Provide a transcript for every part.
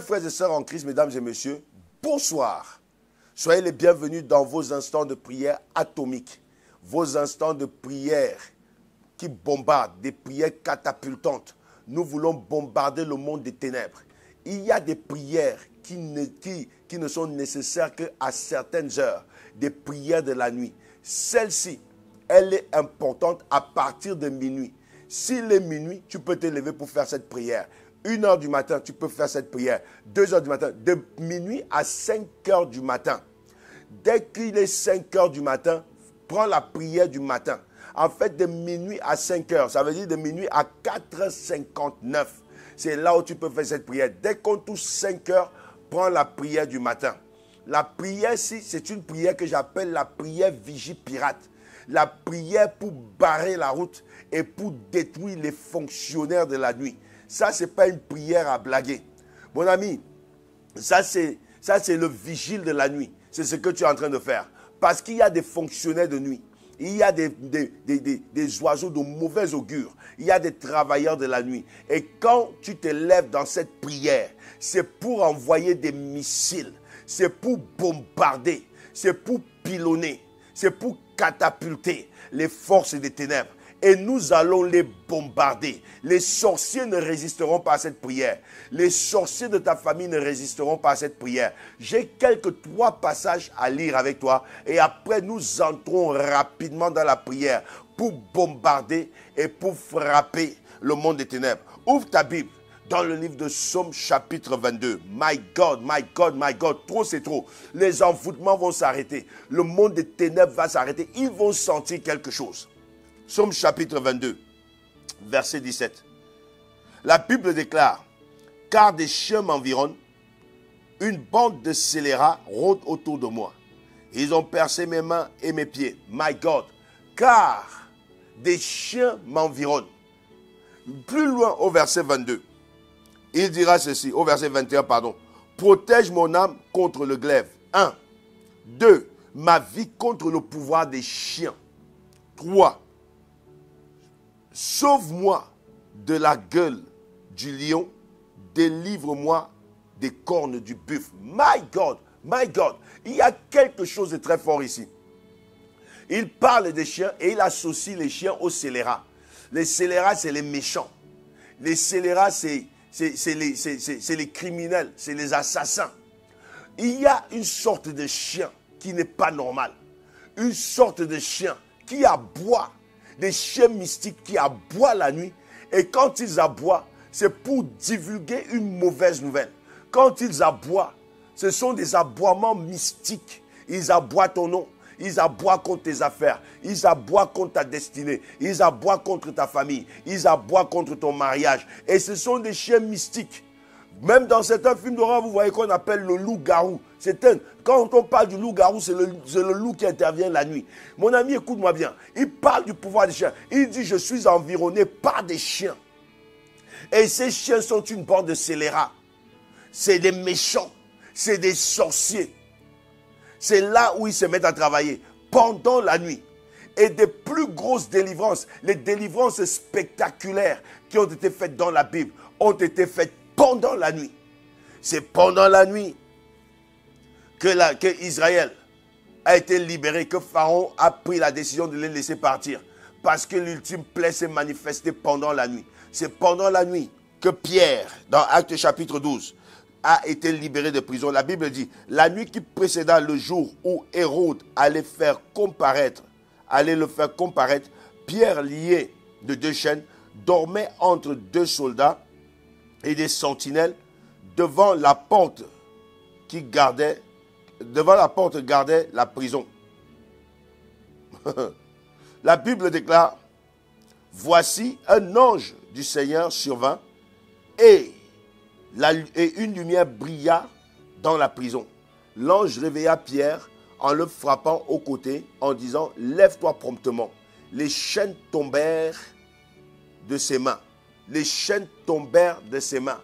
frères et sœurs en Christ, mesdames et messieurs, bonsoir. Soyez les bienvenus dans vos instants de prière atomiques, vos instants de prière qui bombardent, des prières catapultantes. Nous voulons bombarder le monde des ténèbres. Il y a des prières qui ne sont nécessaires qu'à certaines heures, des prières de la nuit. Celle-ci, elle est importante à partir de minuit. S'il est minuit, tu peux te lever pour faire cette prière. 1 heure du matin, tu peux faire cette prière. 2 heures du matin, de minuit à 5 heures du matin. Dès qu'il est 5 heures du matin, prends la prière du matin. En fait, de minuit à 5 heures, ça veut dire de minuit à 4h59. C'est là où tu peux faire cette prière. Dès qu'on touche 5 heures, prends la prière du matin. La prière, c'est une prière que j'appelle la prière vigie pirate. La prière pour barrer la route et pour détruire les fonctionnaires de la nuit. Ça, ce n'est pas une prière à blaguer. Mon ami, ça c'est le vigile de la nuit. C'est ce que tu es en train de faire. Parce qu'il y a des fonctionnaires de nuit. Il y a des oiseaux de mauvais augure. Il y a des travailleurs de la nuit. Et quand tu te lèves dans cette prière, c'est pour envoyer des missiles. C'est pour bombarder. C'est pour pilonner. C'est pour catapulter les forces des ténèbres. Et nous allons les bombarder. Les sorciers ne résisteront pas à cette prière. Les sorciers de ta famille ne résisteront pas à cette prière. J'ai quelques 3 passages à lire avec toi. Et après, nous entrons rapidement dans la prière pour bombarder et pour frapper le monde des ténèbres. Ouvre ta Bible dans le livre de Psaume chapitre 22. My God, my God, my God. Trop, c'est trop. Les envoûtements vont s'arrêter. Le monde des ténèbres va s'arrêter. Ils vont sentir quelque chose. Psaume chapitre 22, verset 17. La Bible déclare, « Car des chiens m'environnent, une bande de scélérats rôde autour de moi. Ils ont percé mes mains et mes pieds. My God, car des chiens m'environnent. » Plus loin au verset 22, il dira ceci, au verset 21, pardon. « Protège mon âme contre le glaive. » 1. 2. Ma vie contre le pouvoir des chiens. 3. Sauve-moi de la gueule du lion, délivre-moi des cornes du buffle. My God, il y a quelque chose de très fort ici. Il parle des chiens et il associe les chiens aux scélérats. Les scélérats, c'est les méchants. Les scélérats, c'est les criminels, c'est les assassins. Il y a une sorte de chien qui n'est pas normal. Une sorte de chien qui aboie. Des chiens mystiques qui aboient la nuit. Et quand ils aboient, c'est pour divulguer une mauvaise nouvelle. Quand ils aboient, ce sont des aboiements mystiques. Ils aboient ton nom. Ils aboient contre tes affaires. Ils aboient contre ta destinée. Ils aboient contre ta famille. Ils aboient contre ton mariage. Et ce sont des chiens mystiques. Même dans certains films d'horreur, vous voyez qu'on appelle le loup-garou. Quand on parle du loup-garou, c'est le loup qui intervient la nuit. Mon ami, écoute-moi bien. Il parle du pouvoir des chiens. Il dit, je suis environné par des chiens. Et ces chiens sont une bande de scélérats. C'est des méchants. C'est des sorciers. C'est là où ils se mettent à travailler. Pendant la nuit. Et des plus grosses délivrances, les délivrances spectaculaires qui ont été faites dans la Bible, ont été faites pendant la nuit. C'est pendant la nuit que Israël a été libéré, que Pharaon a pris la décision de les laisser partir. Parce que l'ultime plaie s'est manifestée pendant la nuit. C'est pendant la nuit que Pierre, dans Actes chapitre 12, a été libéré de prison. La Bible dit, la nuit qui précéda le jour où Hérode allait le faire comparaître, Pierre, lié de 2 chaînes, dormait entre 2 soldats et des sentinelles devant la porte gardait la prison. La Bible déclare, voici un ange du Seigneur survint et une lumière brilla dans la prison. L'ange réveilla Pierre en le frappant au côté en disant, lève-toi promptement. Les chaînes tombèrent de ses mains. Les chaînes tombèrent de ses mains.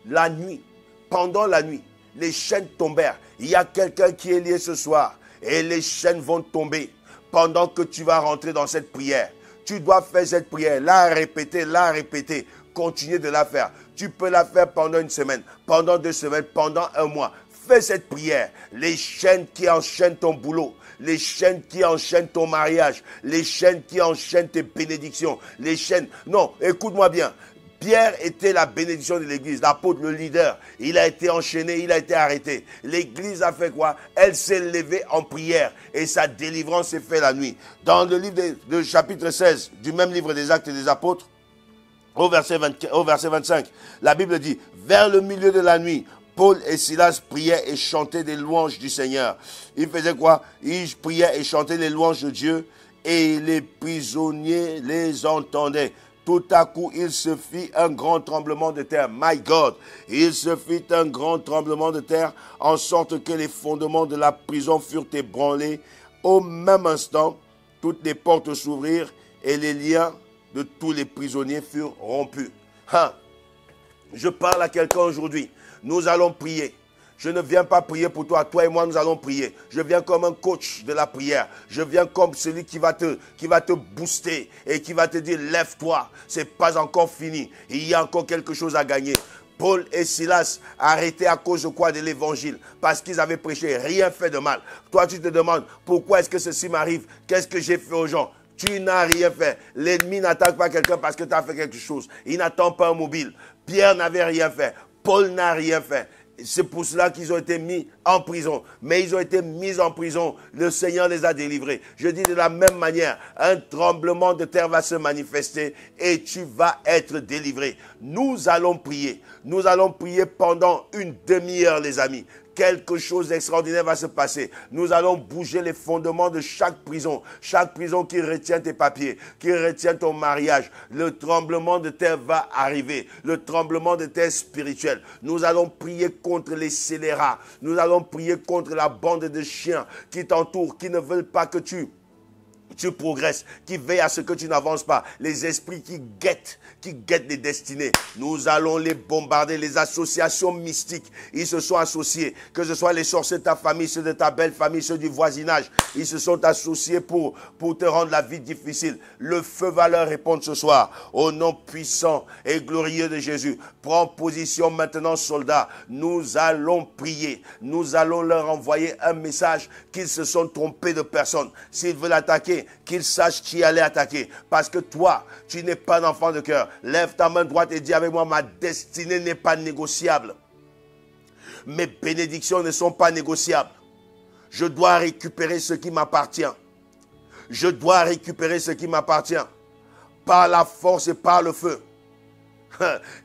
La nuit, pendant la nuit, les chaînes tombèrent. Il y a quelqu'un qui est lié ce soir et les chaînes vont tomber pendant que tu vas rentrer dans cette prière. Tu dois faire cette prière, la répéter. Continuer de la faire. Tu peux la faire pendant une semaine, pendant 2 semaines, pendant un mois. Fais cette prière. Les chaînes qui enchaînent ton boulot, les chaînes qui enchaînent ton mariage, les chaînes qui enchaînent tes bénédictions, les chaînes... Non, écoute-moi bien. Pierre était la bénédiction de l'église, l'apôtre, le leader. Il a été enchaîné, il a été arrêté. L'église a fait quoi? Elle s'est levée en prière et sa délivrance s'est faite la nuit. Dans le livre de chapitre 16 du même livre des Actes des Apôtres, au verset 25, la Bible dit, vers le milieu de la nuit, Paul et Silas priaient et chantaient des louanges du Seigneur. Ils faisaient quoi? Ils priaient et chantaient les louanges de Dieu et les prisonniers les entendaient. Tout à coup, il se fit un grand tremblement de terre. My God! Il se fit un grand tremblement de terre, en sorte que les fondements de la prison furent ébranlés. Au même instant, toutes les portes s'ouvrirent et les liens de tous les prisonniers furent rompus. Je parle à quelqu'un aujourd'hui. Nous allons prier. Je ne viens pas prier pour toi. Toi et moi, nous allons prier. Je viens comme un coach de la prière. Je viens comme celui qui va te booster et qui va te dire, lève-toi. C'est pas encore fini. Il y a encore quelque chose à gagner. Paul et Silas arrêtés à cause de quoi? De l'évangile. Parce qu'ils avaient prêché. Rien fait de mal. Toi, tu te demandes, pourquoi est-ce que ceci m'arrive? Qu'est-ce que j'ai fait aux gens? Tu n'as rien fait. L'ennemi n'attaque pas quelqu'un parce que tu as fait quelque chose. Il n'attend pas un mobile. Pierre n'avait rien fait. Paul n'a rien fait. C'est pour cela qu'ils ont été mis en prison. Mais ils ont été mis en prison. Le Seigneur les a délivrés. Je dis de la même manière, un tremblement de terre va se manifester et tu vas être délivré. Nous allons prier. Nous allons prier pendant une demi-heure, les amis. Quelque chose d'extraordinaire va se passer. Nous allons bouger les fondements de chaque prison qui retient tes papiers, qui retient ton mariage. Le tremblement de terre va arriver, le tremblement de terre spirituel. Nous allons prier contre les scélérats. Nous allons prier contre la bande de chiens qui t'entourent, qui ne veulent pas que tu progresses, qui veillent à ce que tu n'avances pas. Les esprits qui guettent les destinées. Nous allons les bombarder. Les associations mystiques, ils se sont associés. Que ce soit les sorciers de ta famille, ceux de ta belle famille, ceux du voisinage. Ils se sont associés pour te rendre la vie difficile. Le feu va leur répondre ce soir. Au nom puissant et glorieux de Jésus. Prends position maintenant, soldats. Nous allons prier. Nous allons leur envoyer un message qu'ils se sont trompés de personne. S'ils veulent attaquer, qu'ils sachent qui allait attaquer. Parce que toi, tu n'es pas un enfant de cœur. Lève ta main droite et dis avec moi, ma destinée n'est pas négociable. Mes bénédictions ne sont pas négociables. Je dois récupérer ce qui m'appartient. Je dois récupérer ce qui m'appartient. Par la force et par le feu.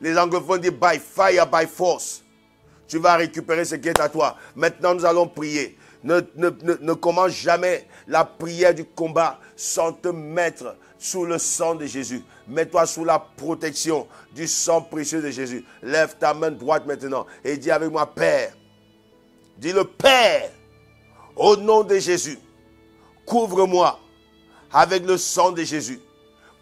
Les anglophones disent by fire, by force. Tu vas récupérer ce qui est à toi. Maintenant, nous allons prier. Ne commence jamais la prière du combat sans te mettre sous le sang de Jésus. Mets-toi sous la protection du sang précieux de Jésus. Lève ta main droite maintenant et dis avec moi, Père. Dis-le, Père, au nom de Jésus, couvre-moi avec le sang de Jésus.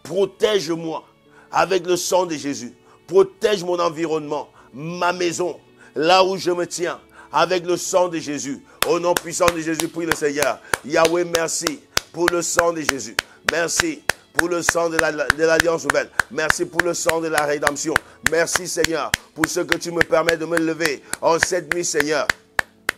Protège-moi avec le sang de Jésus. Protège mon environnement, ma maison, là où je me tiens, avec le sang de Jésus. Au nom puissant de Jésus, prie le Seigneur. Yahweh, merci pour le sang de Jésus. Merci pour le sang de l'Alliance nouvelle. Merci pour le sang de la rédemption. Merci Seigneur pour ce que tu me permets de me lever en cette nuit, Seigneur.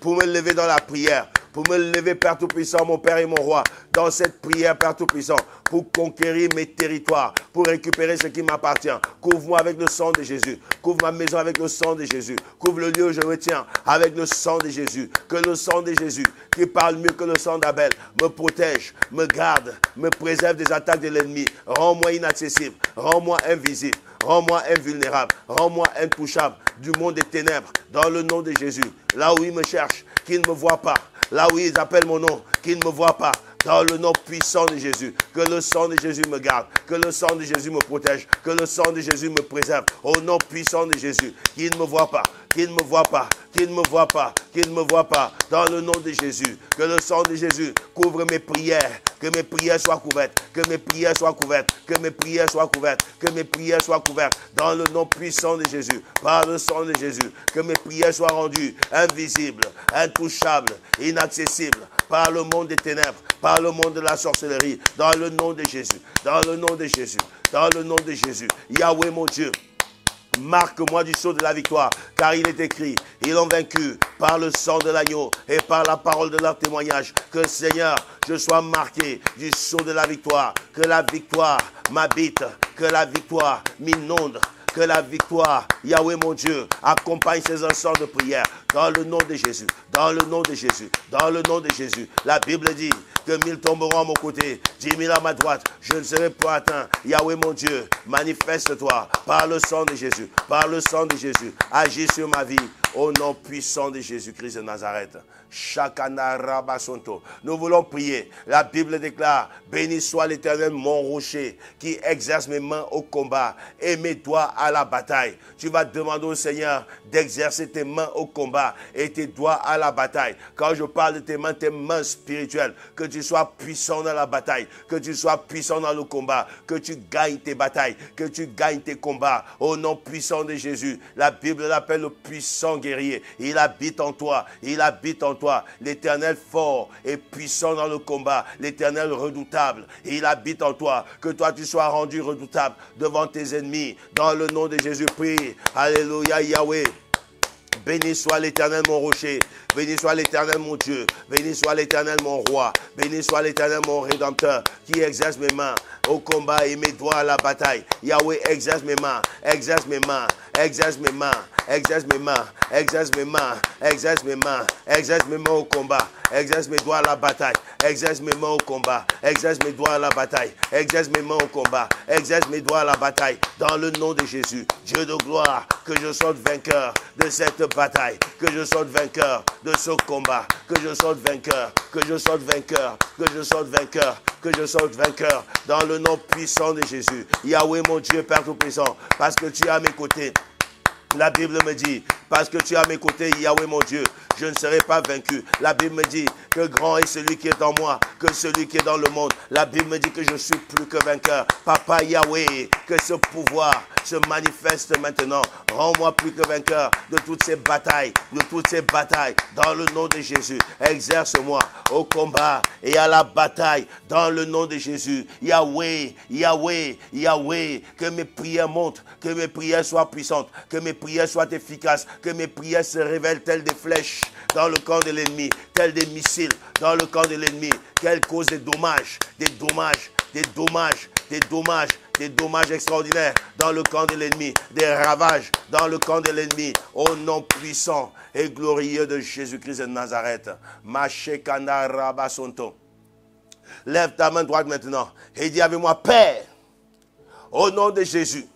Pour me lever dans la prière. Pour me lever, Père Tout-Puissant, mon Père et mon Roi, dans cette prière, Père Tout-Puissant, pour conquérir mes territoires, pour récupérer ce qui m'appartient. Couvre-moi avec le sang de Jésus. Couvre ma maison avec le sang de Jésus. Couvre le lieu où je me tiens avec le sang de Jésus. Que le sang de Jésus, qui parle mieux que le sang d'Abel, me protège, me garde, me préserve des attaques de l'ennemi. Rends-moi inaccessible, rends-moi invisible. Rends-moi invulnérable, rends-moi intouchable du monde des ténèbres, dans le nom de Jésus. Là où ils me cherchent, qu'ils ne me voient pas. Là où ils appellent mon nom, qu'ils ne me voient pas. Dans le nom puissant de Jésus, que le sang de Jésus me garde, que le sang de Jésus me protège, que le sang de Jésus me préserve. Au nom puissant de Jésus, qu'ils ne me voient pas, qu'ils ne me voient pas, qu'ils ne me voient pas, qu'ils ne me voient pas. Dans le nom de Jésus, que le sang de Jésus couvre mes prières, que mes prières soient couvertes, que mes prières soient couvertes, que mes prières soient couvertes, que mes prières soient couvertes. Dans le nom puissant de Jésus, par le sang de Jésus, que mes prières soient rendues invisibles, intouchables, inaccessibles, par le monde des ténèbres, par le monde de la sorcellerie, dans le nom de Jésus, dans le nom de Jésus, dans le nom de Jésus. Yahweh mon Dieu, Marque-moi du sceau de la victoire, car il est écrit, ils l'ont vaincu par le sang de l'agneau et par la parole de leur témoignage. Que Seigneur, je sois marqué du sceau de la victoire, que la victoire m'habite, que la victoire m'inonde, que la victoire, Yahweh mon Dieu, accompagne ces instants de prière dans le nom de Jésus, dans le nom de Jésus, dans le nom de Jésus. La Bible dit que 1000 tomberont à mon côté, 10 000 à ma droite, je ne serai pas atteint. Yahweh mon Dieu, manifeste-toi par le sang de Jésus, par le sang de Jésus. Agis sur ma vie au nom puissant de Jésus-Christ de Nazareth. Shakana Rabasonto. Nous voulons prier. La Bible déclare, béni soit l'Éternel mon rocher qui exerce mes mains au combat et mes doigts à la bataille. Tu vas demander au Seigneur d'exercer tes mains au combat et tes doigts à la bataille. Quand je parle de tes mains spirituelles, que tu sois puissant dans la bataille, que tu sois puissant dans le combat, que tu gagnes tes batailles, que tu gagnes tes combats au nom puissant de Jésus. La Bible l'appelle le puissant guerrier. Il habite en toi, il habite en toi. L'Éternel fort et puissant dans le combat, l'Éternel redoutable, il habite en toi. Que toi tu sois rendu redoutable devant tes ennemis. Dans le nom de Jésus, prie. Alléluia Yahweh. Béni soit l'Éternel mon rocher, béni soit l'Éternel mon Dieu, béni soit l'Éternel mon roi, béni soit l'Éternel mon rédempteur, qui exerce mes mains au combat et mes doigts à la bataille. Yahweh exerce mes mains, exerce mes mains, exerce mes mains, exerce mes mains, exerce mes mains, exerce mes mains, exerce mes mains au combat, exerce mes doigts à la bataille, exerce mes mains au combat, exerce mes doigts à la bataille, exerce mes mains au combat, exerce mes doigts à la bataille, dans le nom de Jésus. Dieu de gloire, que je sorte vainqueur de cette bataille, que je sorte vainqueur de ce combat, que je sorte vainqueur, que je sorte vainqueur, que je sorte vainqueur, que je sorte vainqueur, dans le nom puissant de Jésus. Yahweh mon Dieu, Père Tout-Puissant, parce que tu es à mes côtés. La Bible me dit, parce que tu es à mes côtés, Yahweh mon Dieu, je ne serai pas vaincu. La Bible me dit que grand est celui qui est en moi, que celui qui est dans le monde. La Bible me dit que je suis plus que vainqueur. Papa Yahweh, que ce pouvoir se manifeste maintenant. Rends-moi plus que vainqueur de toutes ces batailles, dans le nom de Jésus. Exerce-moi au combat et à la bataille, dans le nom de Jésus. Yahweh, Yahweh, Yahweh, que mes prières montent, que mes prières soient puissantes, que mes prières soient efficaces, que mes prières se révèlent telles des flèches dans le camp de l'ennemi, telles des missiles dans le camp de l'ennemi, qu'elles causent des dommages, des dommages extraordinaires dans le camp de l'ennemi, des ravages dans le camp de l'ennemi, au nom puissant et glorieux de Jésus-Christ de Nazareth. Mashekana Rabasonto. Lève ta main droite maintenant et dis avec moi, Père, au nom de Jésus,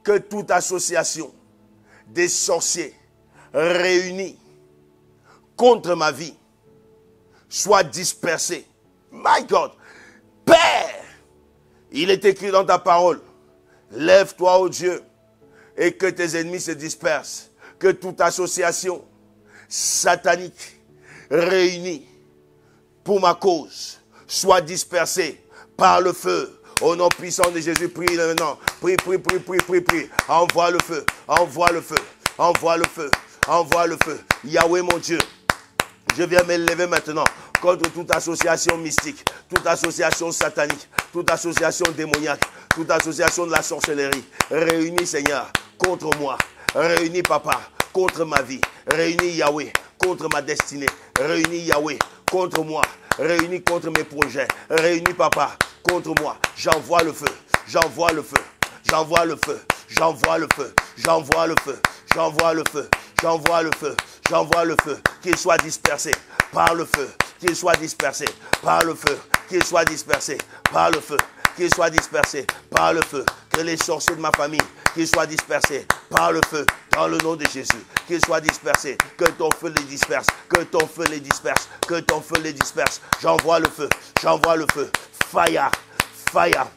que toute association des sorciers réunis contre ma vie soit dispersée. My God, Père, il est écrit dans ta parole, lève-toi, ô Dieu, et que tes ennemis se dispersent. Que toute association satanique réunie pour ma cause soit dispersée par le feu. Au nom puissant de Jésus, prie maintenant. Prie. Envoie le feu, envoie le feu, envoie le feu, envoie le feu. Yahweh mon Dieu, je viens m'élever maintenant contre toute association mystique, toute association satanique, toute association démoniaque, toute association de la sorcellerie. Réunis, Seigneur, contre moi. Réunis, Papa, contre ma vie. Réunis, Yahweh, contre ma destinée. Réunis, Yahweh, contre moi. Réunis contre mes projets. Réunis, Papa, contre moi. J'envoie le feu. J'envoie le feu. J'envoie le feu. J'envoie le feu. J'envoie le feu. J'envoie le feu. J'envoie le feu. J'envoie le feu. Qu'il soit dispersé par le feu. Qu'il soit dispersé par le feu. Qu'il soit dispersé par le feu. Qu'il soit dispersé par le feu. Que les sorciers de ma famille, qu'ils soient dispersés par le feu, dans le nom de Jésus. Qu'ils soient dispersés. Que ton feu les disperse. Que ton feu les disperse. Que ton feu les disperse. J'envoie le feu. J'envoie le feu. Fire. Fire.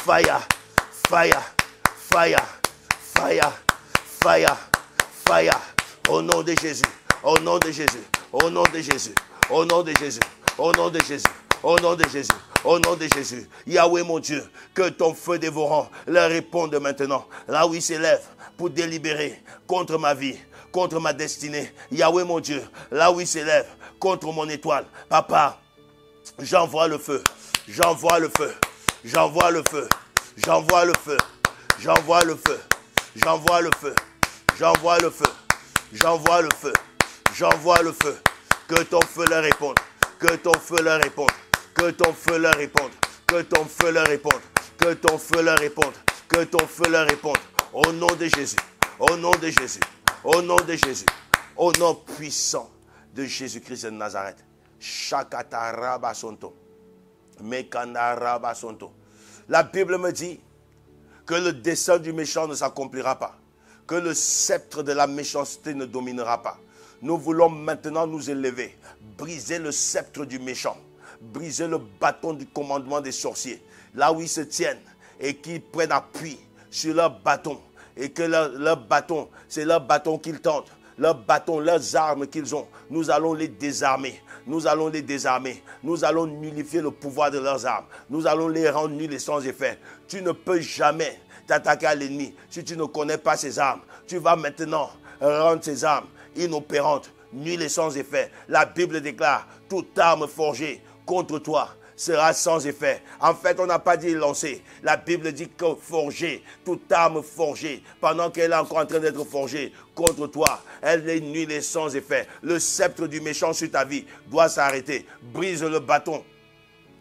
Fire. Fire. Fire. Fire. Fire. Fire. Au nom de Jésus. Au nom de Jésus. Au nom de Jésus. Au nom de Jésus. Au nom de Jésus. Au nom de Jésus. Au nom de Jésus. Yahweh mon Dieu, que ton feu dévorant leur réponde maintenant. Là où il s'élève pour délibérer contre ma vie, contre ma destinée. Yahweh mon Dieu, là où il s'élève contre mon étoile. Papa, j'envoie le feu. J'envoie le feu. J'envoie le feu. J'envoie le feu. J'envoie le feu. J'envoie le feu. J'envoie le feu. J'envoie le feu. J'envoie le feu. Que ton feu leur réponde. Que ton feu leur réponde. Que ton feu leur réponde. Que ton feu leur réponde. Que ton feu leur réponde. Que ton feu leur réponde. Au nom de Jésus. Au nom de Jésus. Au nom de Jésus. Au nom puissant de Jésus-Christ de Nazareth. Shakata rabasonto. Mekanda rabasonto. La Bible me dit que le dessein du méchant ne s'accomplira pas. Que le sceptre de la méchanceté ne dominera pas. Nous voulons maintenant nous élever, briser le sceptre du méchant, briser le bâton du commandement des sorciers, là où ils se tiennent et qui prennent appui sur leur bâton et que leur bâton, c'est leur bâton qu'ils tentent, leur bâton, leurs armes qu'ils ont. Nous allons les désarmer, nous allons les désarmer, nous allons nullifier le pouvoir de leurs armes, nous allons les rendre nuls et sans effet. Tu ne peux jamais t'attaquer à l'ennemi si tu ne connais pas ses armes. Tu vas maintenant rendre ses armes inopérantes, nulles et sans effet. La Bible déclare, toute arme forgée contre toi sera sans effet. En fait, on n'a pas dit lancer. La Bible dit que forger, toute arme forgée, pendant qu'elle est encore en train d'être forgée contre toi, elle est nulle et sans effet. Le sceptre du méchant sur ta vie doit s'arrêter. Brise le bâton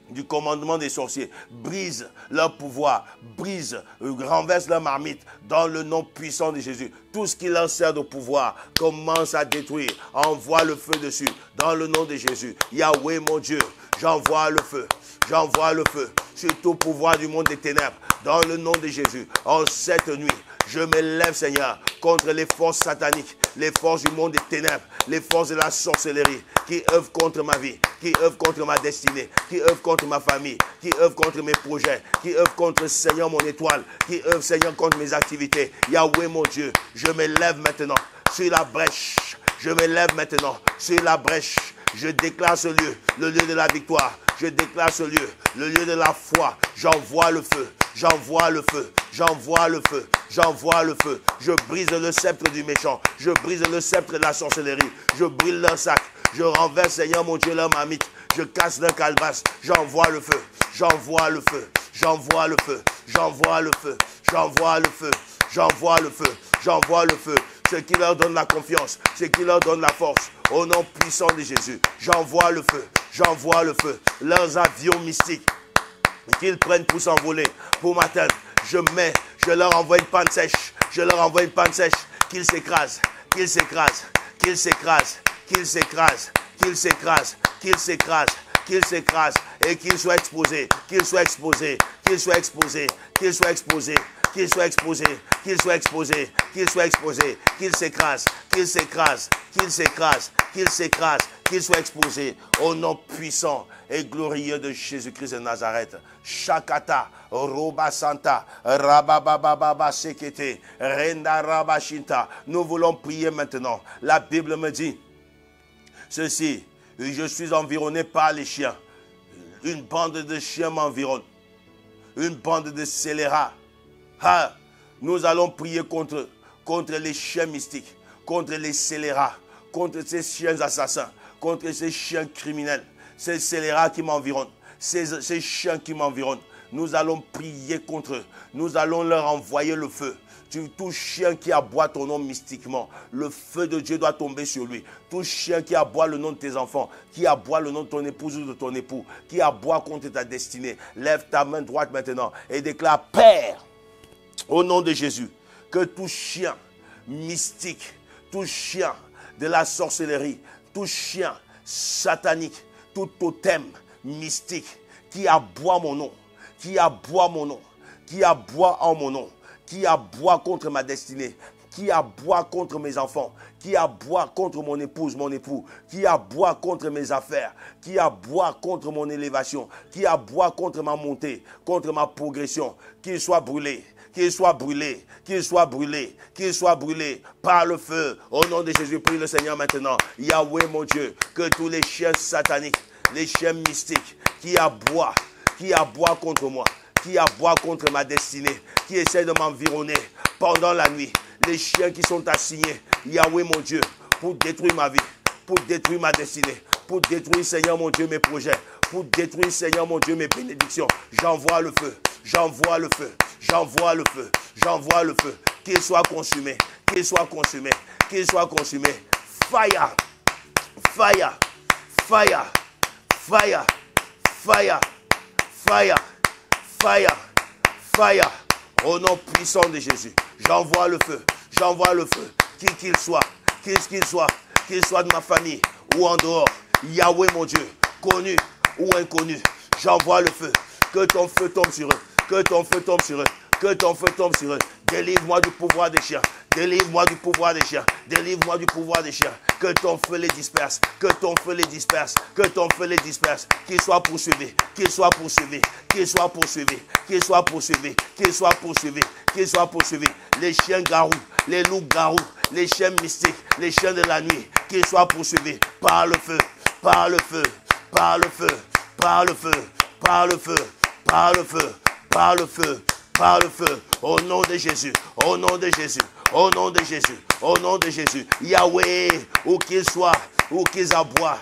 du commandement des sorciers, brise leur pouvoir, brise, renverse leur marmite dans le nom puissant de Jésus. Tout ce qui leur sert de pouvoir commence à détruire. Envoie le feu dessus dans le nom de Jésus. Yahweh mon Dieu, j'envoie le feu. J'envoie le feu sur tout pouvoir du monde des ténèbres dans le nom de Jésus. En cette nuit, je m'élève, Seigneur, contre les forces sataniques, les forces du monde des ténèbres, les forces de la sorcellerie qui œuvrent contre ma vie, qui œuvrent contre ma destinée, qui œuvrent contre ma famille, qui œuvrent contre mes projets, qui œuvrent contre, Seigneur, mon étoile, qui œuvrent, Seigneur, contre mes activités. Yahweh, mon Dieu, je m'élève maintenant sur la brèche. Je m'élève maintenant sur la brèche. Je déclare ce lieu, le lieu de la victoire. Je déclare ce lieu, le lieu de la foi. J'envoie le feu, j'envoie le feu, j'envoie le feu, j'envoie le feu. Je brise le sceptre du méchant, je brise le sceptre de la sorcellerie. Je brûle leur sac, je renverse, Seigneur mon Dieu, leur marmite. Je casse leur calebasse, j'envoie le feu, j'envoie le feu, j'envoie le feu, j'envoie le feu, j'envoie le feu, j'envoie le feu, j'envoie le feu. Ce qui leur donne la confiance, ce qui leur donne la force. Au nom puissant de Jésus, j'envoie le feu, j'envoie le feu. Leurs avions mystiques qu'ils prennent pour s'envoler, pour m'atteindre, je leur envoie une panne sèche, je leur envoie une panne sèche, qu'ils s'écrasent, qu'ils s'écrasent, qu'ils s'écrasent, qu'ils s'écrasent, qu'ils s'écrasent, qu'ils s'écrasent, qu'ils s'écrasent et qu'ils soient exposés, qu'ils soient exposés, qu'ils soient exposés, qu'ils soient exposés. Qu'il soit exposé, qu'il soit exposé, qu'il soit exposé, qu'il s'écrase, qu'il s'écrase, qu'il s'écrase, qu'il s'écrase, qu'il soit exposé au nom puissant et glorieux de Jésus-Christ de Nazareth. Shakata, Roba Santa, Rababababa Sekete, Renda Rabashinta. Nous voulons prier maintenant. La Bible me dit ceci, je suis environné par les chiens. Une bande de chiens m'environne. Une bande de scélérats. Ah, nous allons prier contre les chiens mystiques, contre les scélérats, contre ces chiens assassins, contre ces chiens criminels, ces scélérats qui m'environnent, ces chiens qui m'environnent. Nous allons prier contre eux. Nous allons leur envoyer le feu. Tout chien qui aboie ton nom mystiquement, le feu de Dieu doit tomber sur lui. Tout chien qui aboie le nom de tes enfants, qui aboie le nom de ton épouse ou de ton époux, qui aboie contre ta destinée, lève ta main droite maintenant et déclare: Père, au nom de Jésus, que tout chien mystique, tout chien de la sorcellerie, tout chien satanique, tout totem mystique qui aboie mon nom, qui aboie mon nom, qui aboie en mon nom, qui aboie contre ma destinée, qui aboie contre mes enfants, qui aboie contre mon épouse, mon époux, qui aboie contre mes affaires, qui aboie contre mon élévation, qui aboie contre ma montée, contre ma progression, qu'il soit brûlé. Qu'il soit brûlé, qu'il soit brûlé, qu'il soit brûlé par le feu. Au nom de Jésus, prie le Seigneur maintenant. Yahweh mon Dieu, que tous les chiens sataniques, les chiens mystiques qui aboient contre moi, qui aboient contre ma destinée, qui essaient de m'environner pendant la nuit, les chiens qui sont assignés, Yahweh mon Dieu, pour détruire ma vie, pour détruire ma destinée, pour détruire, Seigneur mon Dieu, mes projets, pour détruire, Seigneur mon Dieu, mes bénédictions. J'envoie le feu, j'envoie le feu. J'envoie le feu, j'envoie le feu, qu'il soit consumé, qu'il soit consumé, qu'il soit consumé. Fire, fire, fire, fire, fire, fire, fire, fire. Au nom puissant de Jésus, j'envoie le feu, j'envoie le feu, qui qu'il soit, qu'il soit de ma famille ou en dehors. Yahweh mon Dieu, connu ou inconnu, j'envoie le feu, que ton feu tombe sur eux, que ton feu tombe sur eux, que ton feu tombe sur eux. Délivre-moi du pouvoir des chiens. Délivre-moi du pouvoir des chiens. Délivre-moi du pouvoir des chiens. Que ton feu les disperse. Que ton feu les disperse. Que ton feu les disperse. Qu'ils soient poursuivis. Qu'ils soient poursuivis. Qu'ils soient poursuivis. Qu'ils soient poursuivis. Qu'ils soient poursuivis. Qu'ils soient poursuivis. Les chiens garous. Les loups garous. Les chiens mystiques. Les chiens de la nuit. Qu'ils soient poursuivis par le feu. Par le feu. Par le feu. Par le feu. Par le feu. Par le feu. Par le feu. Par le feu, au nom de Jésus, au nom de Jésus, au nom de Jésus, au nom de Jésus. Yahweh, où qu'ils soient, où qu'ils aboient,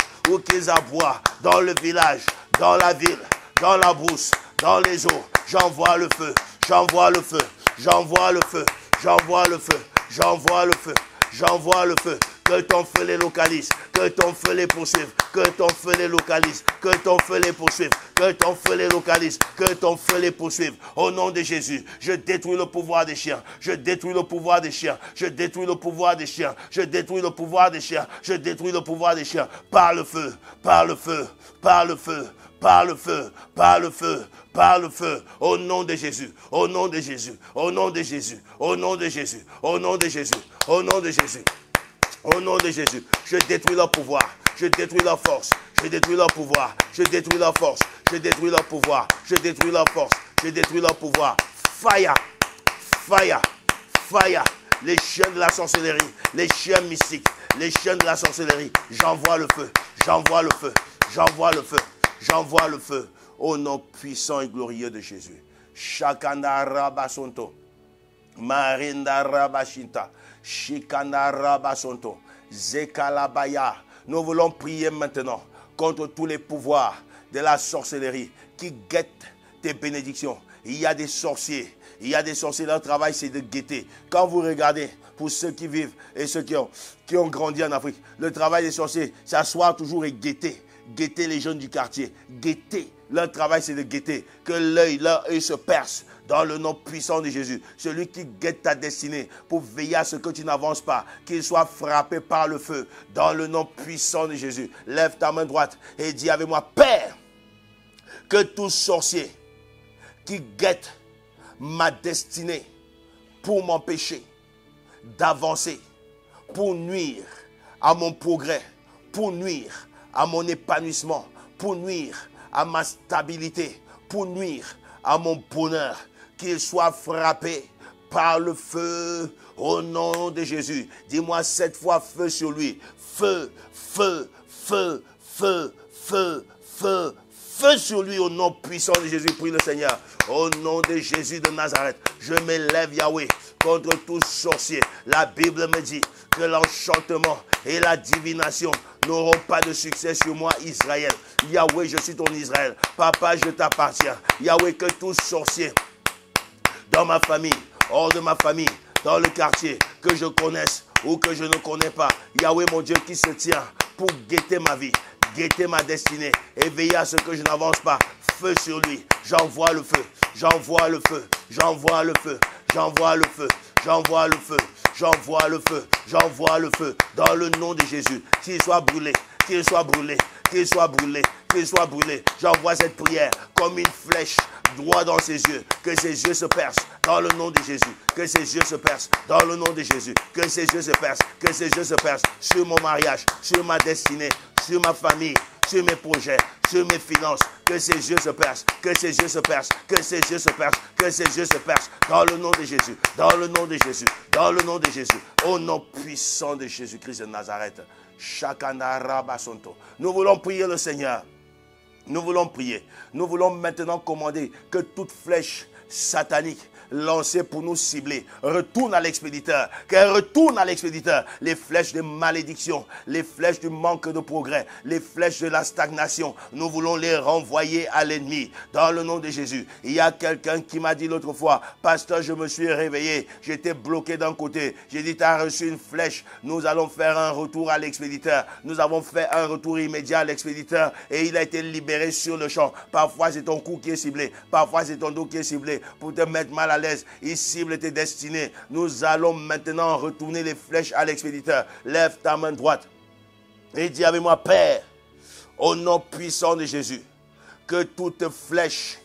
dans le village, dans la ville, dans la brousse, dans les eaux, j'envoie le feu, j'envoie le feu, j'envoie le feu, j'envoie le feu, j'envoie le feu, j'envoie le feu. Que ton feu les localise, que ton feu les poursuive, que ton feu les localise, que ton feu les poursuive, que ton feu les localise, que ton feu les poursuive. Au nom de Jésus, je détruis le pouvoir des chiens, je détruis le pouvoir des chiens, je détruis le pouvoir des chiens, je détruis le pouvoir des chiens, je détruis le pouvoir des chiens, par le feu, par le feu, par le feu, par le feu, par le feu, par le feu, au nom de Jésus, au nom de Jésus, au nom de Jésus, au nom de Jésus, au nom de Jésus, au nom de Jésus. Au nom de Jésus, je détruis leur pouvoir, je détruis leur force, je détruis leur pouvoir, je détruis leur force, je détruis leur pouvoir, je détruis leur force, je détruis leur pouvoir. Fire, fire, fire. Les chiens de la sorcellerie, les chiens mystiques, les chiens de la sorcellerie, j'envoie le feu, j'envoie le feu, j'envoie le feu, j'envoie le feu. Au nom puissant et glorieux de Jésus. Shakanda Rabasonto, Marinda Rabashinta. Shikana Rabasonto, Zekalabaya. Nous voulons prier maintenant contre tous les pouvoirs de la sorcellerie qui guettent tes bénédictions. Il y a des sorciers, leur travail c'est de guetter. Quand vous regardez, pour ceux qui vivent et ceux qui ont grandi en Afrique, le travail des sorciers, s'asseoir toujours et guetter les jeunes du quartier, guetter. Leur travail c'est de guetter, que leur œil se perce. Dans le nom puissant de Jésus, celui qui guette ta destinée pour veiller à ce que tu n'avances pas, qu'il soit frappé par le feu. Dans le nom puissant de Jésus, lève ta main droite et dis avec moi, Père, que tout sorcier qui guette ma destinée pour m'empêcher d'avancer, pour nuire à mon progrès, pour nuire à mon épanouissement, pour nuire à ma stabilité, pour nuire à mon bonheur, qu'il soit frappé par le feu au nom de Jésus. Dis-moi 7 fois feu sur lui. Feu, feu, feu, feu, feu, feu, feu sur lui au nom puissant de Jésus. Prie le Seigneur. Au nom de Jésus de Nazareth, je m'élève Yahweh contre tout sorcier. La Bible me dit que l'enchantement et la divination n'auront pas de succès sur moi, Israël. Yahweh, je suis ton Israël. Papa, je t'appartiens. Yahweh, que tout sorcier dans ma famille, hors de ma famille, dans le quartier, que je connaisse ou que je ne connais pas. Yahweh, mon Dieu, qui se tient pour guetter ma vie, guetter ma destinée et veiller à ce que je n'avance pas. Feu sur lui. J'envoie le feu. J'envoie le feu. J'envoie le feu. J'envoie le feu. J'envoie le feu. J'envoie le feu. J'envoie le feu. Dans le nom de Jésus. Qu'il soit brûlé. Qu'il soit brûlé. Qu'il soit brûlé. Qu'il soit brûlé. J'envoie cette prière comme une flèche droit dans ses yeux. Que ses yeux se percent dans le nom de Jésus. Que ses yeux se percent dans le nom de Jésus. Que ses yeux se percent. Que ses yeux se percent sur mon mariage, sur ma destinée, sur ma famille, sur mes projets, sur mes finances. Que ses yeux se percent. Que ses yeux se percent. Que ses yeux se percent. Que ses yeux se percent dans le nom de Jésus. Dans le nom de Jésus. Dans le nom de Jésus. Au nom puissant de Jésus-Christ de Nazareth. Shakana Rabasonto. Nous voulons prier le Seigneur. Nous voulons prier. Nous voulons maintenant commander que toute flèche satanique lancées pour nous cibler, retourne à l'expéditeur, qu'elle retourne à l'expéditeur. Les flèches de malédiction, les flèches du manque de progrès, les flèches de la stagnation, nous voulons les renvoyer à l'ennemi, dans le nom de Jésus. Il y a quelqu'un qui m'a dit l'autre fois, pasteur, je me suis réveillé, j'étais bloqué d'un côté, j'ai dit, tu as reçu une flèche, nous allons faire un retour à l'expéditeur. Nous avons fait un retour immédiat à l'expéditeur et il a été libéré sur le champ. Parfois c'est ton cou qui est ciblé, parfois c'est ton dos qui est ciblé pour te mettre mal à l'aise. Il cible tes destinées. Nous allons maintenant retourner les flèches à l'expéditeur. Lève ta main droite et dis avec moi, Père, au nom puissant de Jésus, que toute flèche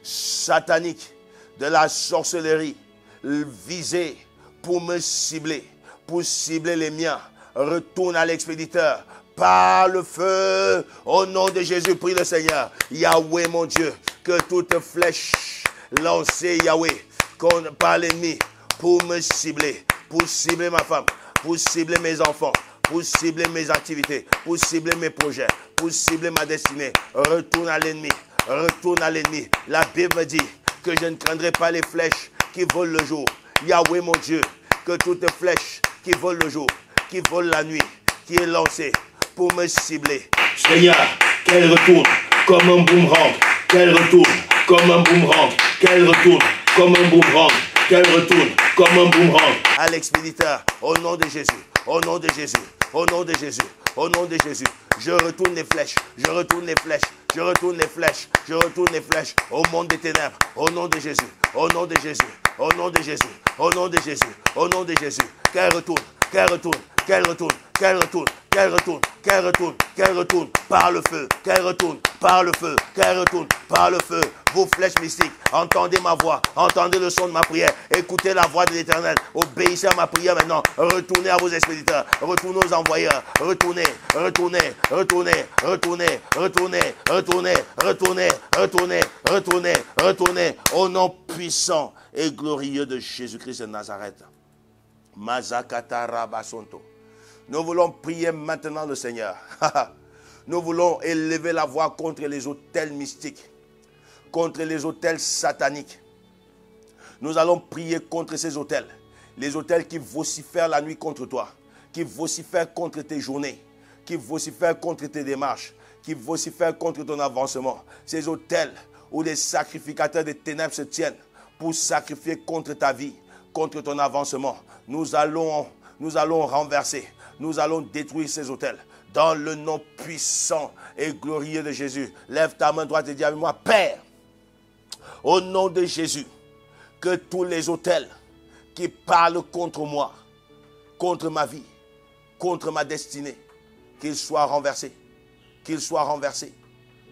satanique de la sorcellerie visée pour me cibler, pour cibler les miens, retourne à l'expéditeur par le feu. Au nom de Jésus, prie le Seigneur. Yahweh, mon Dieu, que toute flèche lancée, Yahweh, par l'ennemi, pour me cibler, pour cibler ma femme, pour cibler mes enfants, pour cibler mes activités, pour cibler mes projets, pour cibler ma destinée, retourne à l'ennemi, retourne à l'ennemi. La Bible me dit que je ne craindrai pas les flèches qui volent le jour. Yahweh, mon Dieu, que toute flèche qui vole le jour, qui vole la nuit, qui est lancée pour me cibler, Seigneur, qu'elle retourne comme un boomerang, qu'elle retourne comme un boomerang, qu'elle retourne comme un boomerang, qu'elle retourne comme un boomerang à l'expéditeur, au nom de Jésus, au nom de Jésus, au nom de Jésus, au nom de Jésus. Je retourne les flèches, je retourne les flèches, je retourne les flèches, je retourne les flèches au monde des ténèbres, au nom de Jésus, au nom de Jésus, au nom de Jésus, au nom de Jésus, au nom de Jésus. Qu'elle retourne, qu'elle retourne, qu'elle retourne, qu'elle retourne, qu'elle retourne, qu'elle retourne, qu'elle retourne par le feu, qu'elle retourne par le feu, qu'elle retourne par le feu. Vos flèches mystiques, entendez ma voix, entendez le son de ma prière, écoutez la voix de l'Éternel, obéissez à ma prière maintenant, retournez à vos expéditeurs, retournez aux envoyeurs, retournez, retournez, retournez, retournez, retournez, retournez, retournez, retournez, retournez, retournez, au nom puissant et glorieux de Jésus-Christ de Nazareth. Mazakata Rabasonto. Nous voulons prier maintenant le Seigneur. Nous voulons élever la voix contre les autels mystiques, contre les autels sataniques. Nous allons prier contre ces autels. Les autels qui vocifèrent la nuit contre toi, qui vocifèrent contre tes journées, qui vocifèrent contre tes démarches, qui vocifèrent contre ton avancement. Ces autels où les sacrificateurs des ténèbres se tiennent pour sacrifier contre ta vie, contre ton avancement. Nous allons renverser, nous allons détruire ces autels. Dans le nom puissant et glorieux de Jésus, lève ta main droite et dis avec moi, Père, au nom de Jésus, que tous les autels qui parlent contre moi, contre ma vie, contre ma destinée, qu'ils soient renversés, qu'ils soient renversés,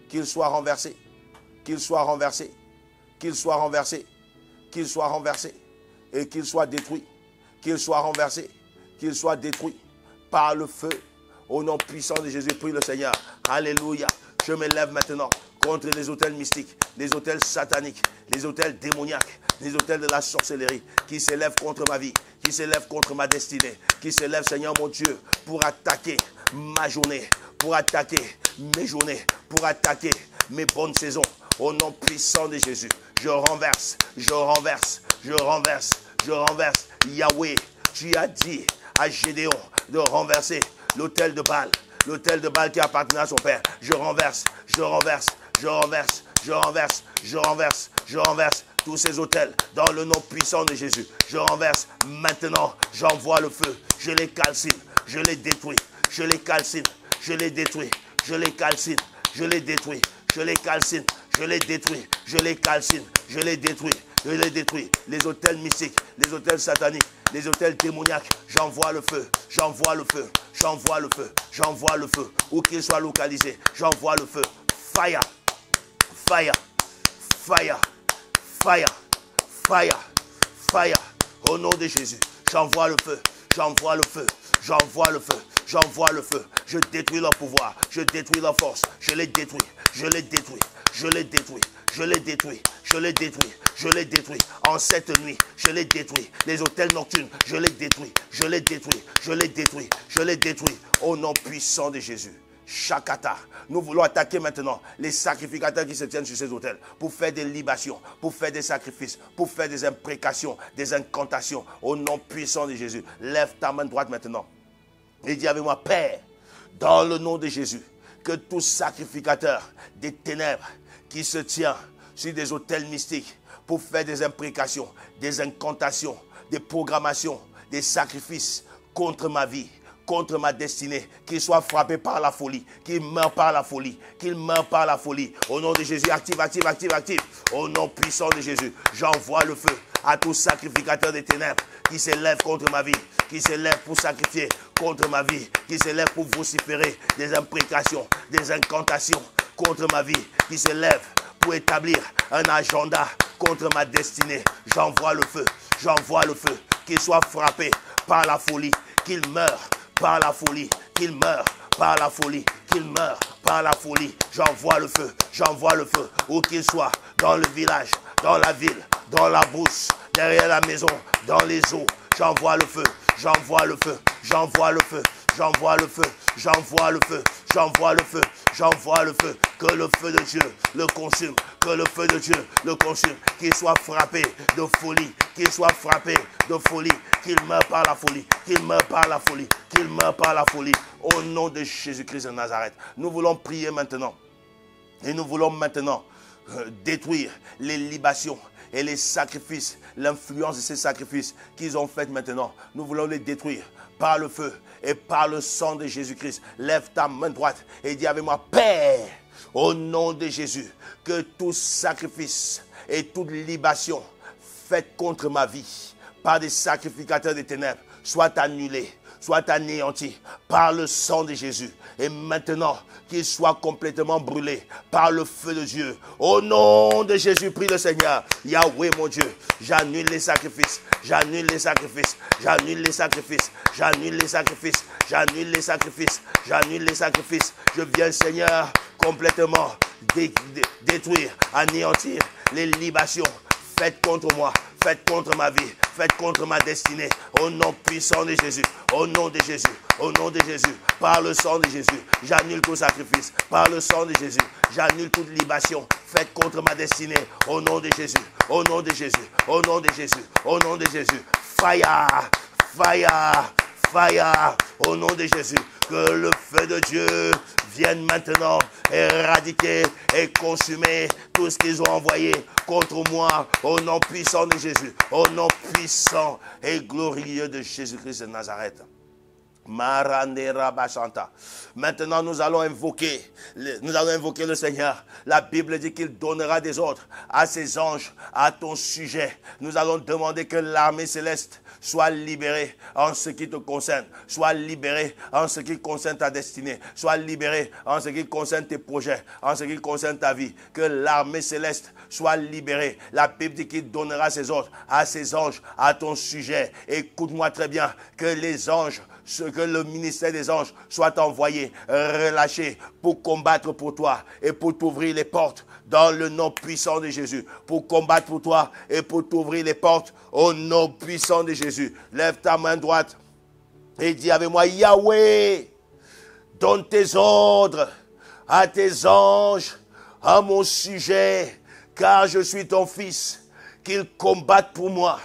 qu'ils soient renversés, qu'ils soient renversés, qu'ils soient renversés, qu'ils soient renversés, et qu'ils soient détruits, qu'ils soient renversés, qu'ils soient détruits par le feu. Au nom puissant de Jésus, prie le Seigneur. Alléluia. Je me lève maintenant contre les autels mystiques, les autels sataniques, les autels démoniaques, les autels de la sorcellerie qui s'élèvent contre ma vie, qui s'élèvent contre ma destinée, qui s'élèvent, Seigneur mon Dieu, pour attaquer ma journée, pour attaquer mes journées, pour attaquer mes bonnes saisons. Au nom puissant de Jésus, je renverse, je renverse, je renverse, je renverse. Yahweh, tu as dit à Gédéon de renverser l'autel de Baal qui appartenait à son père. Je renverse, je renverse, je renverse, je renverse, je renverse, je renverse tous ces autels dans le nom puissant de Jésus. Je renverse maintenant, j'envoie le feu, je les calcine, je les détruis, je les calcine, je les détruis, je les calcine, je les détruis, je les calcine, je les détruis, je les calcine, je les détruis, je les détruis. Les autels mystiques, les autels sataniques, les autels démoniaques, j'envoie le feu, j'envoie le feu, j'envoie le feu, j'envoie le feu, où qu'ils soient localisés, j'envoie le feu. Fire, fire, fire, fire, fire, fire. Au nom de Jésus, j'envoie le feu, j'envoie le feu, j'envoie le feu, j'envoie le feu. Je détruis leur pouvoir, je détruis leur force, je les détruis, je les détruis, je les détruis, je les détruis, je les détruis, je les détruis. En cette nuit, je les détruis. Les autels nocturnes, je les détruis, je les détruis, je les détruis, je les détruis. Au nom puissant de Jésus. Shakata. Nous voulons attaquer maintenant les sacrificateurs qui se tiennent sur ces autels pour faire des libations, pour faire des sacrifices, pour faire des imprécations, des incantations. Au nom puissant de Jésus, lève ta main droite maintenant et dis avec moi, Père, dans le nom de Jésus, que tout sacrificateur des ténèbres qui se tient sur des autels mystiques pour faire des imprécations, des incantations, des programmations, des sacrifices contre ma vie, contre ma destinée, qu'il soit frappé par la folie, qu'il meure par la folie, qu'il meure par la folie. Au nom de Jésus, active, active, active, active. Au nom puissant de Jésus, j'envoie le feu à tout sacrificateur des ténèbres qui s'élève contre ma vie, qui s'élève pour sacrifier contre ma vie, qui s'élève pour vociférer des imprécations, des incantations contre ma vie, qui s'élève pour établir un agenda contre ma destinée. J'envoie le feu, qu'il soit frappé par la folie, qu'il meure par la folie, qu'il meure par la folie, qu'il meure par la folie. J'envoie le feu, où qu'il soit, dans le village, dans la ville, dans la brousse, derrière la maison, dans les eaux. J'envoie le feu, j'envoie le feu, j'envoie le feu, j'envoie le feu, j'envoie le feu, j'envoie le feu, j'envoie le feu, que le feu de Dieu le consume, que le feu de Dieu le consume, qu'il soit frappé de folie, qu'il soit frappé de folie, qu'il meure par la folie, qu'il meure par la folie, qu'il meure par la folie, au nom de Jésus-Christ de Nazareth. Nous voulons prier maintenant, et nous voulons maintenant détruire les libations et les sacrifices, l'influence de ces sacrifices qu'ils ont fait maintenant. Nous voulons les détruire par le feu et par le sang de Jésus-Christ. Lève ta main droite et dis avec moi, Père, au nom de Jésus, que tout sacrifice et toute libation faite contre ma vie par des sacrificateurs des ténèbres soit annulé, soit anéanti par le sang de Jésus. Et maintenant, qu'il soit complètement brûlé par le feu de Dieu. Au nom de Jésus, prie le Seigneur. Yahweh, mon Dieu, j'annule les sacrifices, j'annule les sacrifices, j'annule les sacrifices, j'annule les sacrifices, j'annule les sacrifices, j'annule les sacrifices. Je viens, Seigneur, complètement détruire, anéantir les libations faites contre moi, faites contre ma vie, faites contre ma destinée, au nom puissant de Jésus, au nom de Jésus, au nom de Jésus, par le sang de Jésus, j'annule tout sacrifice, par le sang de Jésus, j'annule toute libation faite contre ma destinée, au nom de Jésus, au nom de Jésus, au nom de Jésus, au nom de Jésus, fire, fire, fire, au nom de Jésus, que le feu de Dieu vienne maintenant éradiquer et consumer tout ce qu'ils ont envoyé contre moi, au nom puissant de Jésus, au nom puissant et glorieux de Jésus-Christ de Nazareth. Maintenant, nous allons invoquer le Seigneur. La Bible dit qu'il donnera des ordres à ses anges à ton sujet. Nous allons demander que l'armée céleste soit libérée en ce qui te concerne, soit libérée en ce qui concerne ta destinée, soit libérée en ce qui concerne tes projets, en ce qui concerne ta vie. Que l'armée céleste soit libérée. La Bible dit qu'il donnera ses ordres à ses anges à ton sujet. Écoute-moi très bien, que les anges, que le ministère des anges soit envoyé, relâché pour combattre pour toi et pour t'ouvrir les portes dans le nom puissant de Jésus, pour combattre pour toi et pour t'ouvrir les portes au nom puissant de Jésus. Lève ta main droite et dis avec moi, Yahweh, donne tes ordres à tes anges à mon sujet, car je suis ton fils, qu'ils combattent pour moi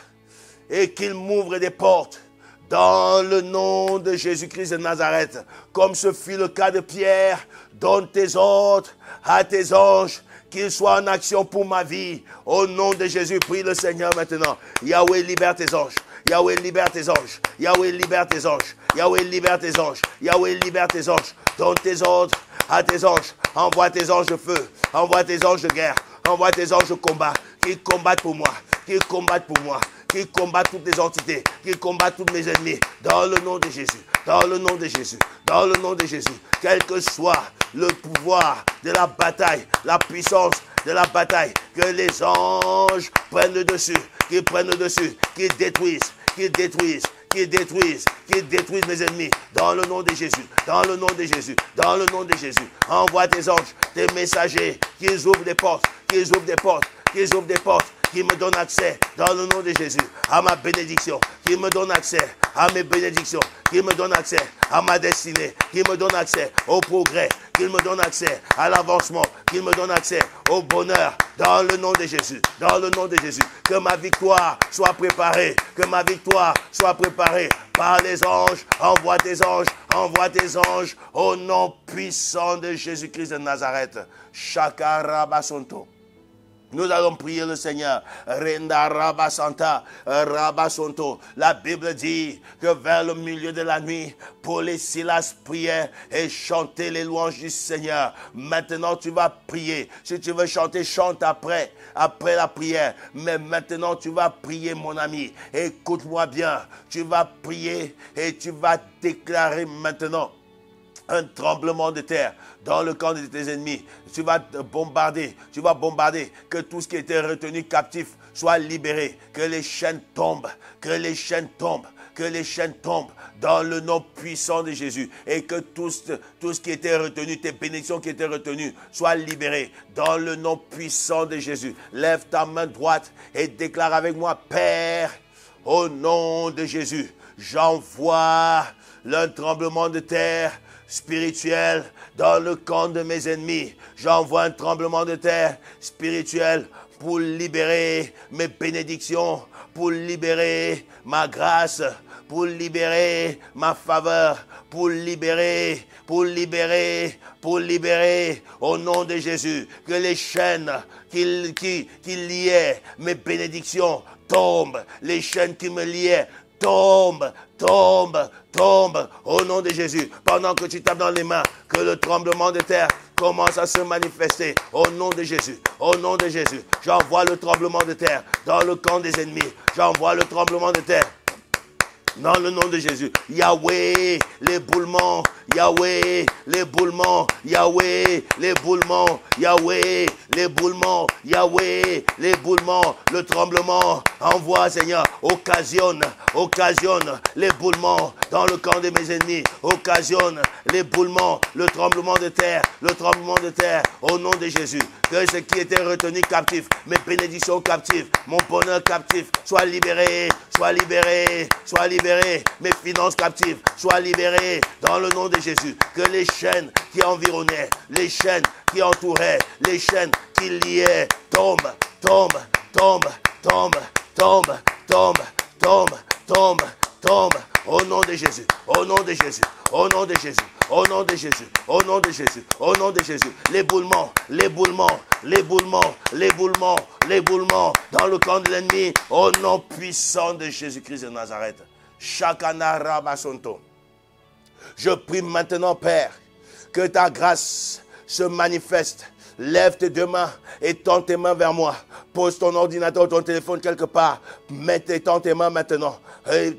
et qu'ils m'ouvrent des portes dans le nom de Jésus-Christ de Nazareth. Comme ce fut le cas de Pierre, donne tes ordres à tes anges, qu'ils soient en action pour ma vie. Au nom de Jésus, prie le Seigneur maintenant. Yahweh, libère tes anges. Yahweh, libère tes anges. Yahweh, libère tes anges. Yahweh, libère tes anges. Yahweh, libère tes anges. Donne tes ordres à tes anges. Envoie tes anges de feu. Envoie tes anges de guerre. Envoie tes anges de combat. Qui combattent pour moi. Qui combattent pour moi. Qui combattent toutes les entités, qui combattent tous mes ennemis, dans le nom de Jésus, dans le nom de Jésus, dans le nom de Jésus, quel que soit le pouvoir de la bataille, la puissance de la bataille, que les anges prennent le dessus, qu'ils prennent le dessus, qu'ils détruisent, qu'ils détruisent, qu'ils détruisent, qu'ils détruisent mes ennemis, dans le nom de Jésus, dans le nom de Jésus, dans le nom de Jésus. Envoie tes anges, tes messagers, qu'ils ouvrent des portes, qu'ils ouvrent des portes, qu'ils ouvrent des portes, qui me donne accès dans le nom de Jésus à ma bénédiction, qui me donne accès à mes bénédictions, qui me donne accès à ma destinée, qui me donne accès au progrès, qu'il me donne accès à l'avancement, qu'il me donne accès au bonheur, dans le nom de Jésus, dans le nom de Jésus. Que ma victoire soit préparée, que ma victoire soit préparée par les anges. Envoie tes anges, au nom puissant de Jésus-Christ de Nazareth. Shakarabasonto. Nous allons prier le Seigneur. Renda Rabasanta, Rabasonto. La Bible dit que vers le milieu de la nuit, Paul et Silas priaient et chantaient les louanges du Seigneur. Maintenant, tu vas prier. Si tu veux chanter, chante après la prière. Mais maintenant, tu vas prier, mon ami. Écoute-moi bien. Tu vas prier et tu vas déclarer maintenant un tremblement de terre dans le camp de tes ennemis. Tu vas bombarder, que tout ce qui était retenu captif soit libéré, que les chaînes tombent, dans le nom puissant de Jésus, et que tout ce qui était retenu, tes bénédictions qui étaient retenues, soient libérées dans le nom puissant de Jésus. Lève ta main droite et déclare avec moi: Père, au nom de Jésus, j'envoie un tremblement de terre spirituel dans le camp de mes ennemis. J'envoie un tremblement de terre spirituel pour libérer mes bénédictions, pour libérer ma grâce, pour libérer ma faveur, pour libérer, au nom de Jésus, que les chaînes qui liaient mes bénédictions tombent, les chaînes qui me liaient tombent, au nom de Jésus. Pendant que tu tapes dans les mains, que le tremblement de terre commence à se manifester au nom de Jésus. Au nom de Jésus, j'envoie le tremblement de terre dans le camp des ennemis. J'envoie le tremblement de terre dans le nom de Jésus. Yahweh, l'éboulement. Yahweh, l'éboulement. Yahweh, l'éboulement. Yahweh, l'éboulement. Yahweh, l'éboulement. Le tremblement. Envoie, Seigneur. Occasionne l'éboulement dans le camp de mes ennemis. Occasionne l'éboulement, le tremblement de terre. Au nom de Jésus. Que ce qui était retenu captif, mes bénédictions captives, mon bonheur captif, soit libéré. Mes finances captives soient libérées dans le nom de Jésus. Que les chaînes qui environnaient, les chaînes qui entouraient, les chaînes qui liaient tombent. Au nom de Jésus. L'éboulement dans le camp de l'ennemi, au nom puissant de Jésus-Christ de Nazareth. Shakana Rabasonto. Je prie maintenant, Père, que ta grâce se manifeste. Lève tes deux mains et tends tes mains vers moi. Pose ton ordinateur ou ton téléphone quelque part. Tends tes mains maintenant.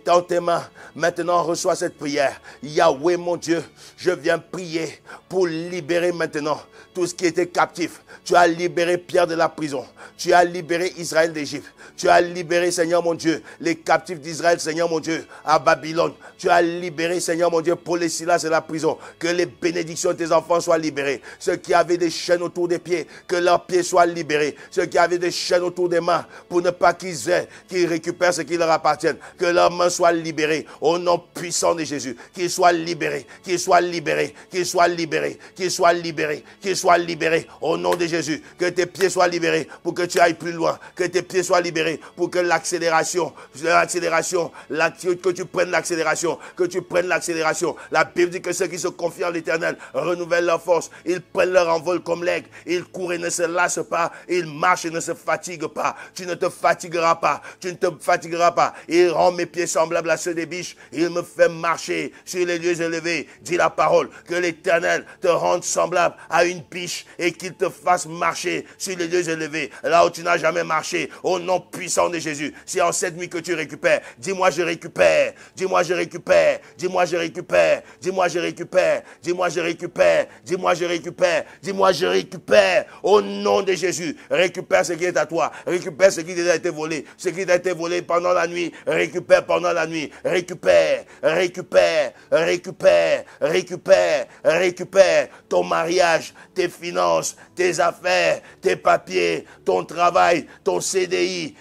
Tends tes mains. Maintenant, reçois cette prière. Yahweh, mon Dieu, je viens prier pour libérer maintenant tout ce qui était captif. Tu as libéré Pierre de la prison. Tu as libéré Israël d'Égypte. Tu as libéré, Seigneur mon Dieu, les captifs d'Israël, Seigneur mon Dieu, à Babylone. Tu as libéré, Seigneur mon Dieu, Paul et Silas de la prison. Que les bénédictions de tes enfants soient libérées. Ceux qui avaient des chaînes autour des pieds, que leurs pieds soient libérés. Ceux qui avaient des chaînes autour des mains, pour ne pas qu'ils récupèrent ce qui leur appartient. Que leurs mains soient libérées. Au nom puissant de Jésus. Qu'ils soient libérés. Au nom de Jésus. Que tes pieds soient libérés pour que tu ailles plus loin. Que tes pieds soient libérés pour que que tu prennes l'accélération. La Bible dit que ceux qui se confient en l'Éternel renouvellent leur force. Ils prennent leur envol comme l'aigle. Ils courent et ne se lassent pas. Ils marchent et ne se fatiguent pas. Tu ne te fatigueras pas. Il rend mes pieds semblables à ceux des biches. Il me fait marcher sur les lieux élevés. Dit la parole. Que l'Éternel te rende semblable à une biche et qu'il te fasse marcher sur les lieux élevés. Là où tu n'as jamais marché. Au nom puissant de Jésus. C'est en cette nuit que tu récupères. Dis-moi je récupère. récupère au nom de Jésus. Récupère ce qui est à toi. Récupère ce qui t'a été volé. Ce qui t'a été volé pendant la nuit. Récupère pendant la nuit. Récupère, récupère, récupère, récupère, récupère ton mariage, tes finances, tes affaires, tes papiers, ton travail, ton CDI,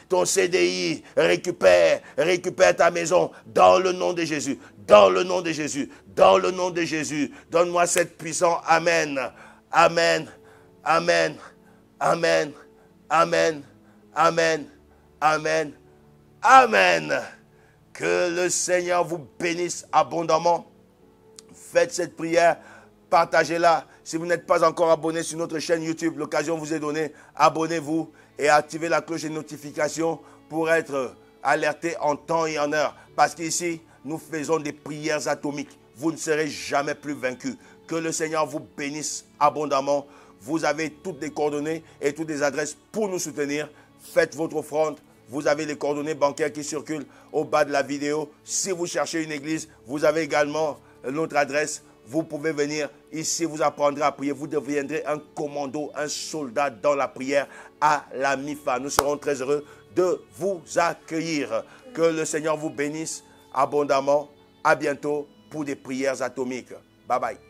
récupère, récupère ta maison dans le nom de Jésus, dans le nom de Jésus, dans le nom de Jésus. Donne-moi cette puissance. Amen, amen, amen, amen, amen, amen, amen, amen. Que le Seigneur vous bénisse abondamment. Faites cette prière, partagez-la. Si vous n'êtes pas encore abonné sur notre chaîne YouTube, l'occasion vous est donnée. Abonnez-vous et activez la cloche de notification pour être alerté en temps et en heure. Parce qu'ici, nous faisons des prières atomiques. Vous ne serez jamais plus vaincus. Que le Seigneur vous bénisse abondamment. Vous avez toutes les coordonnées et toutes les adresses pour nous soutenir. Faites votre offrande. Vous avez les coordonnées bancaires qui circulent au bas de la vidéo. Si vous cherchez une église, vous avez également notre adresse. Vous pouvez venir ici, vous apprendrez à prier. Vous deviendrez un commando, un soldat dans la prière à la MIFA. Nous serons très heureux de vous accueillir. Que le Seigneur vous bénisse abondamment. À bientôt pour des prières atomiques. Bye bye.